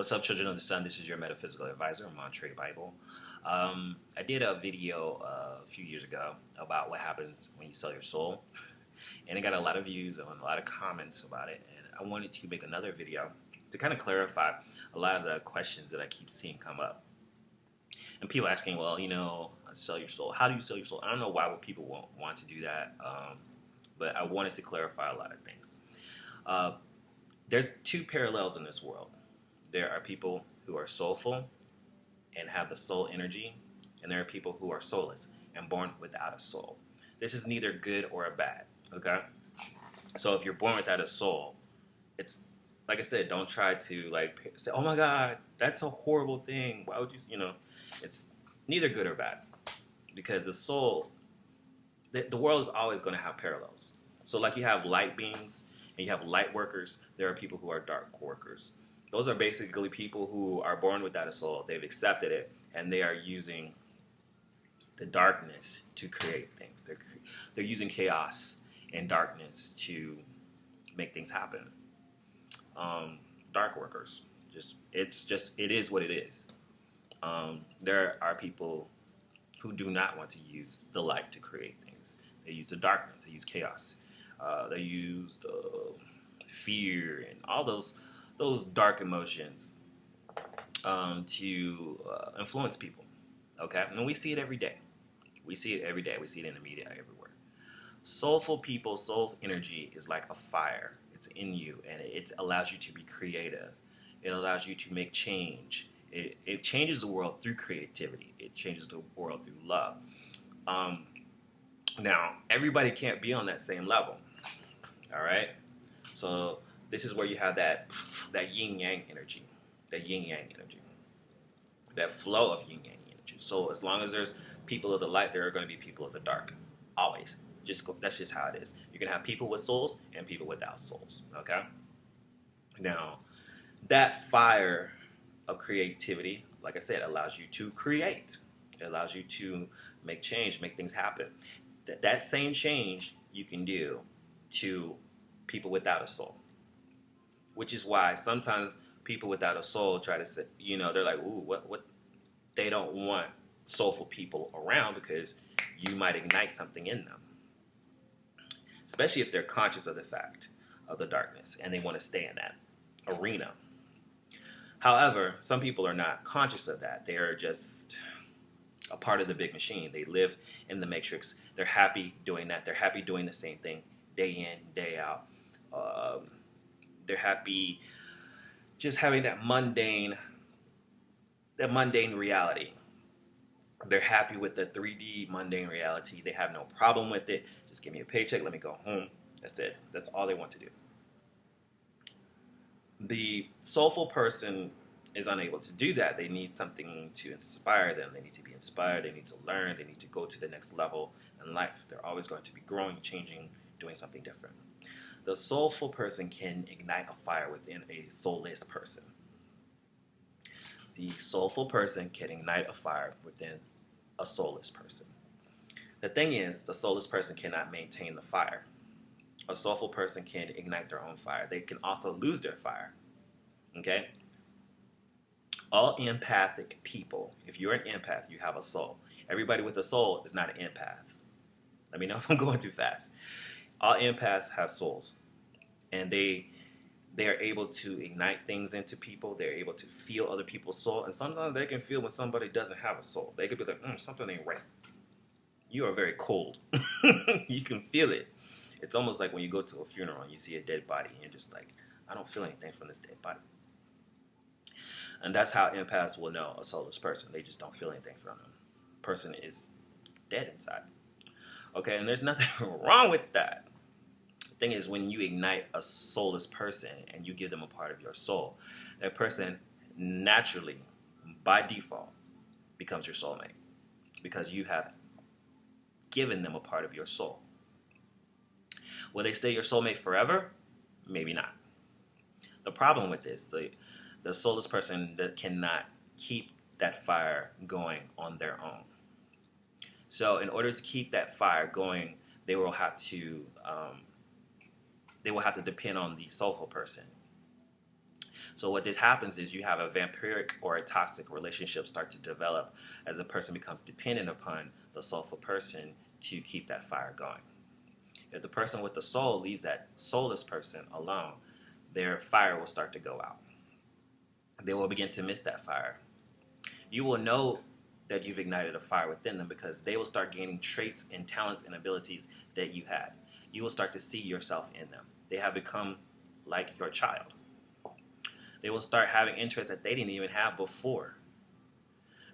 What's up, children of the sun? This is your metaphysical advisor, Montre Bible. I did a video a few years ago about what happens when you sell your soul, and it got a lot of views and a lot of comments about it. And I wanted to make another video to kind of clarify a lot of the questions that I keep seeing come up. And people asking, well, sell your soul. How do you sell your soul? I don't know why would people want to do that, but I wanted to clarify a lot of things. There's two parallels in this world. There are people who are soulful and have the soul energy, and there are people who are soulless and born without a soul. This is neither good or bad, okay? So if you're born without a soul, it's, like I said, don't try to say, oh my God, that's a horrible thing. Why would you, it's neither good or bad. Because the soul, the world is always going to have parallels. So like you have light beings and you have light workers, there are people who are dark workers. Those are basically people who are born without a soul. They've accepted it, and they are using the darkness to create things. They're using chaos and darkness to make things happen. Dark workers, it is what it is. There are people who do not want to use the light to create things. They use the darkness. They use chaos. They use fear and all those dark emotions to influence people. Okay, and we see it every day. We see it every day. We see it in the media everywhere. Soulful people, soul energy is like a fire. It's in you, and it allows you to be creative. It allows you to make change. It changes the world through creativity. It changes the world through love. Now, everybody can't be on that same level. All right? So this is where you have that yin-yang energy. That yin-yang energy. That flow of yin-yang energy. So as long as there's people of the light, there are going to be people of the dark. Always. That's just how it is. You can have people with souls and people without souls. Okay? Now, that fire of creativity, like I said, allows you to create. It allows you to make change, make things happen. That same change you can do to people without a soul. Which is why sometimes people without a soul try to say, they're like, ooh, what? They don't want soulful people around because you might ignite something in them. Especially if they're conscious of the fact of the darkness and they want to stay in that arena. However, some people are not conscious of that. They are just a part of the big machine. They live in the matrix. They're happy doing that. They're happy doing the same thing day in, day out. They're happy just having that mundane reality. They're happy with the 3D mundane reality. They have no problem with it. Just give me a paycheck. Let me go home. That's it. That's all they want to do. The soulful person is unable to do that. They need something to inspire them. They need to be inspired. They need to learn. They need to go to the next level in life. They're always going to be growing, changing, doing something different. The soulful person can ignite a fire within a soulless person. The soulful person can ignite a fire within a soulless person. The thing is, the soulless person cannot maintain the fire. A soulful person can ignite their own fire. They can also lose their fire. Okay? All empathic people, if you're an empath, you have a soul. Everybody with a soul is not an empath. Let me know if I'm going too fast. All empaths have souls. And they are able to ignite things into people. They're able to feel other people's soul. And sometimes they can feel when somebody doesn't have a soul. They could be like, something ain't right. You are very cold. You can feel it. It's almost like when you go to a funeral and you see a dead body and you're just like, I don't feel anything from this dead body. And that's how empaths will know a soulless person. They just don't feel anything from them. Person is dead inside. Okay, and there's nothing wrong with that. The thing is, when you ignite a soulless person and you give them a part of your soul, that person naturally, by default, becomes your soulmate. Because you have given them a part of your soul. Will they stay your soulmate forever? Maybe not. The problem with this, the soulless person that cannot keep that fire going on their own. So in order to keep that fire going, they will have to depend on the soulful person. So what this happens is you have a vampiric or a toxic relationship start to develop as a person becomes dependent upon the soulful person to keep that fire going. If the person with the soul leaves that soulless person alone, their fire will start to go out. They will begin to miss that fire. You will know that you've ignited a fire within them because they will start gaining traits and talents and abilities that you had. You will start to see yourself in them. They have become like your child. They will start having interests that they didn't even have before.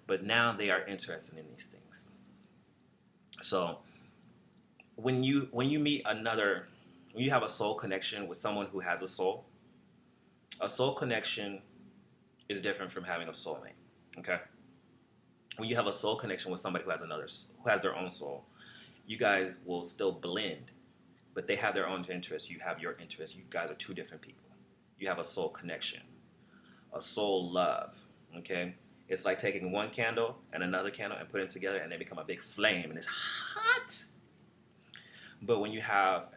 But now they are interested in these things. So when you meet another, when you have a soul connection with someone who has a soul connection is different from having a soulmate. Okay? When you have a soul connection with somebody who has their own soul, you guys will still blend, but they have their own interests. You have your interests. You guys are two different people. You have a soul connection, a soul love. Okay, it's like taking one candle and another candle and putting it together, and they become a big flame, and it's hot. But when you have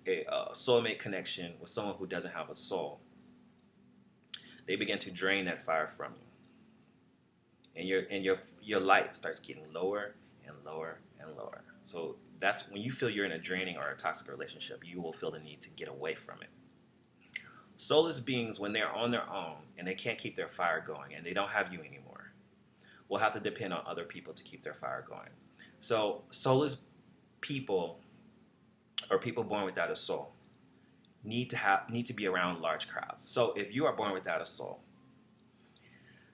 a soulmate connection with someone who doesn't have a soul, they begin to drain that fire from you, and your light starts getting lower and lower and lower. So that's when you feel you're in a draining or a toxic relationship, you will feel the need to get away from it. Soulless beings, when they're on their own and they can't keep their fire going and they don't have you anymore, will have to depend on other people to keep their fire going. So soulless people or people born without a soul need to be around large crowds. So if you are born without a soul,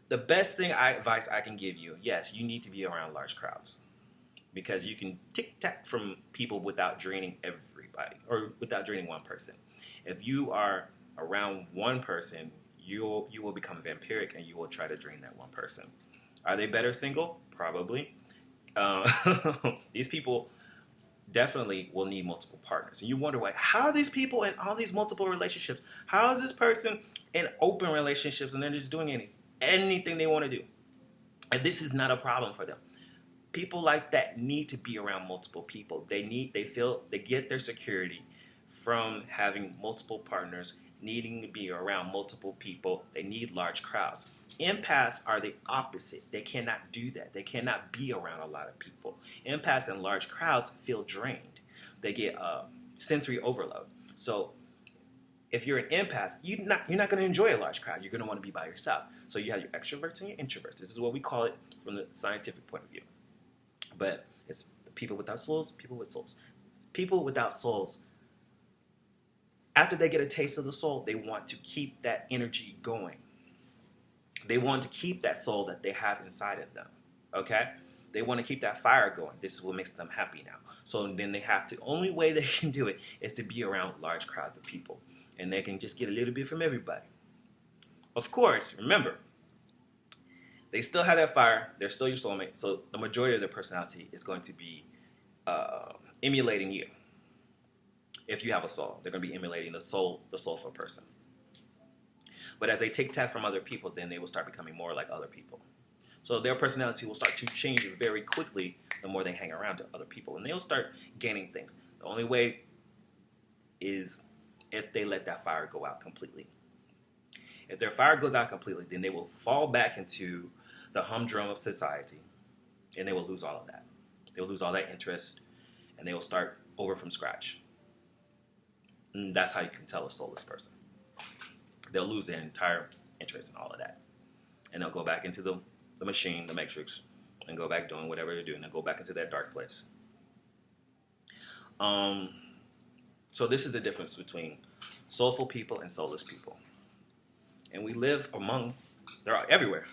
the best advice I can give you, yes, you need to be around large crowds because you can tic-tac from people without draining everybody or without draining one person. If you are around one person, you will become vampiric and you will try to drain that one person. Are they better single? Probably. These people definitely will need multiple partners. And you wonder why, how are these people in all these multiple relationships? How is this person in open relationships and they're just doing anything they want to do? And this is not a problem for them. People like that need to be around multiple people. They get their security from having multiple partners, needing to be around multiple people. They need large crowds. Empaths are the opposite. They cannot do that. They cannot be around a lot of people. Empaths in large crowds feel drained. They get sensory overload. So if you're an empath, you're not going to enjoy a large crowd. You're going to want to be by yourself. So you have your extroverts and your introverts. This is what we call it from the scientific point of view. But it's people without souls, people with souls. People without souls, after they get a taste of the soul, they want to keep that energy going. They want to keep that soul that they have inside of them. Okay? They want to keep that fire going. This is what makes them happy now. So then they have to, only way they can do it is to be around large crowds of people. And they can just get a little bit from everybody. Of course, remember, they still have that fire. They're still your soulmate. So the majority of their personality is going to be emulating you. If you have a soul, they're going to be emulating the soulful person. But as they tic-tac from other people, then they will start becoming more like other people. So their personality will start to change very quickly the more they hang around other people. And they'll start gaining things. The only way is if they let that fire go out completely. If their fire goes out completely, then they will fall back into the humdrum of society. And they will lose all of that. They will lose all that interest. And they will start over from scratch. And that's how you can tell a soulless person. They'll lose their entire interest in all of that. And they'll go back into the machine, the matrix, and go back doing whatever they're doing. They'll go back into that dark place. So this is the difference between soulful people and soulless people. And we live everywhere.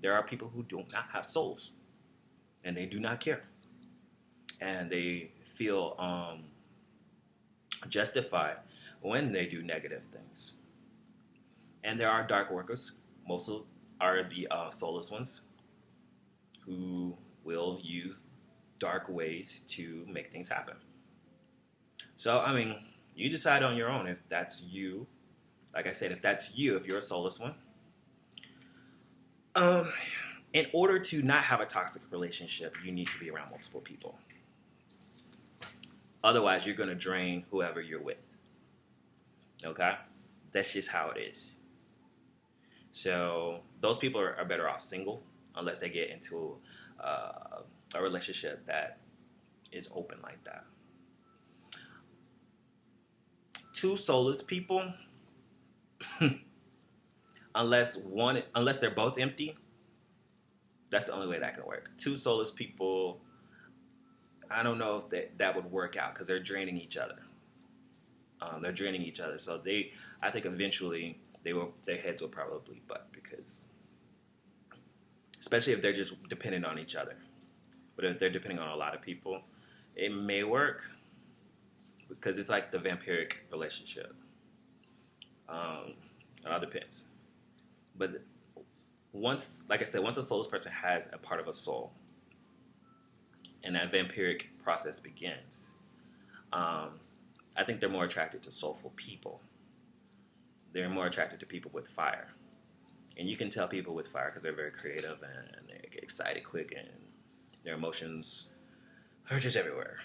There are people who do not have souls. And they do not care. And they feel justified when they do negative things. And there are dark workers. Most are the soulless ones who will use dark ways to make things happen. So, I mean, you decide on your own if that's you. Like I said, if that's you, if you're a soulless one. In order to not have a toxic relationship, you need to be around multiple people. Otherwise, you're going to drain whoever you're with. Okay? That's just how it is. So those people are better off single unless they get into a relationship that is open like that. Two soulless people, unless they're both empty, that's the only way that can work. Two soulless people, I don't know if that would work out because they're draining each other. They're draining each other, so I think eventually their heads will probably butt because, especially if they're just dependent on each other. But if they're depending on a lot of people, it may work because it's like the vampiric relationship. It all depends. But once, like I said, once a soulless person has a part of a soul, and that vampiric process begins, I think they're more attracted to soulful people. They're more attracted to people with fire. And you can tell people with fire because they're very creative and they get excited quick and their emotions are just everywhere.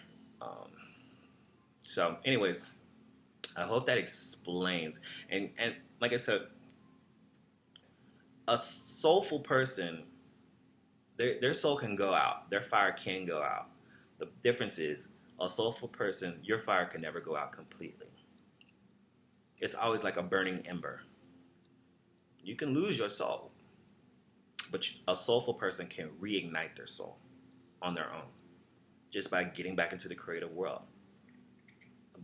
So, anyways, I hope that explains. And like I said, a soulful person, their soul can go out. Their fire can go out. The difference is, a soulful person, your fire can never go out completely. It's always like a burning ember. You can lose your soul, but a soulful person can reignite their soul on their own just by getting back into the creative world,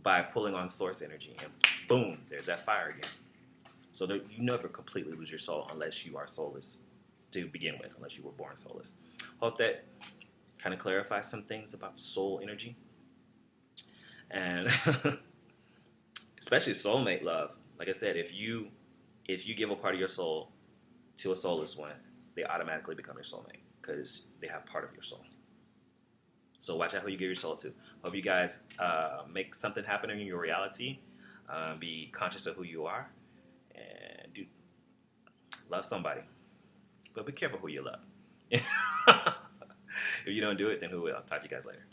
by pulling on source energy, and boom, there's that fire again. So you never completely lose your soul unless you are soulless to begin with, unless you were born soulless. Hope that kind of clarifies some things about soul energy. And especially soulmate love. Like I said, if you give a part of your soul to a soulless one, they automatically become your soulmate because they have part of your soul. So watch out who you give your soul to. Hope you guys make something happen in your reality. Be conscious of who you are, and love somebody. But be careful who you love. If you don't do it, then who will? I'll talk to you guys later.